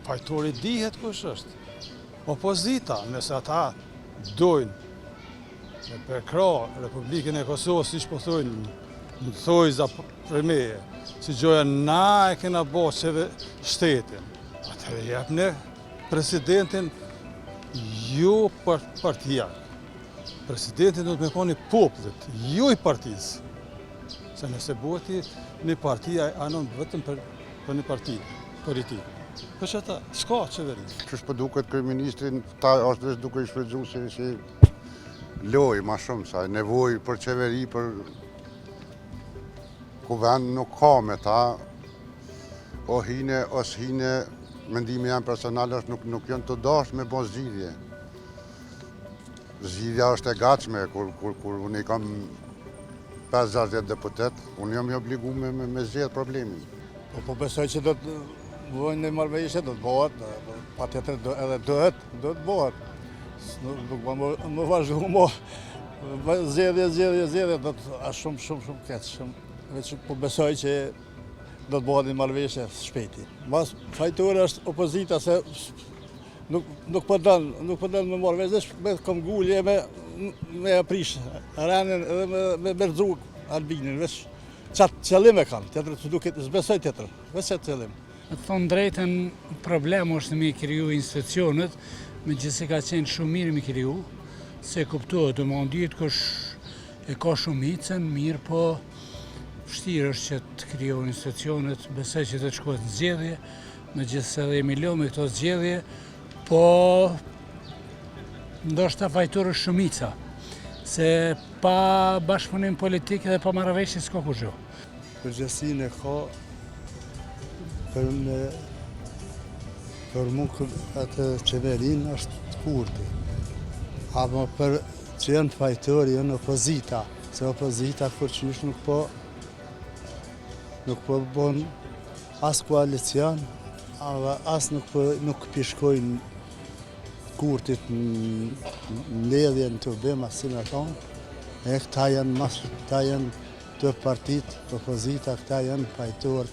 Fajtori dihet kush është. Opozita, nëse ata dojnë me përkra Republikën e Kosovës, si që po thojnë, në thojza për meje, si gjoja na e kena bo shtetin, atëherë jepne presidentin ju partijak. Presidentin do të me koni popullit, ju i partisë. Se nëse bëti një partija anon vetëm për një parti politikë. Për që ta, s'ka qeveri. Që shpë duket kryeministrin, ta është veç duke i shfrytzu si loj ma shumë, sa nevoj për qeveri, për ku vend nuk ka me ta, o hine, os hine, mendimi janë personal është nuk janë të dashtë me bo zgjidhje. Zgjidhja është e gatshme, kur unë i kam 5-60 deputet, unë jam i obligu me zgjedh problemin. Po besoj që do të vojnë në marrëveshje, do të bëhet, pa tjetër edhe do të bëhet. Nuk më vazhdu mo, zgjedhje, do të ashtë shumë keq. Veç po besoj që do të bëhet në marrëveshje shpejti. Mas fajtore është opozita se nuk po dënë me marrëveshje, me këmgullje, me aprish renin edhe me berdru Albinin, veç qatë qëllim e kanë, tjetër të duket, zbesoj tjetër, veç qatë qëllim. Të thonë drejten, problemu është me kriju institucionet, me gjithse ka qenë shumë mirë me kriju, se kuptohet, dhe më ndijit kush e ka shumicën, mirë po vështirë është që të kriju institucionet, besoj që të shkohet në zgjedhje, me gjithse dhe jemi lo me këto zgjedhje, po ndoshta fajtur është shumica, se pa bashkëpunim politik dhe pa marrëveshje s'ka kurrë. Përgjësinë e ka për mu atë qeverin është të kurti. Apo për që janë fajtori, janë opozita, se opozita kur qysh nuk po bon as koalicion, as nuk pishkojnë kurtit në ledhje në të bëma, si me thonë, këta janë të partit, opozita, këta janë fajtorë.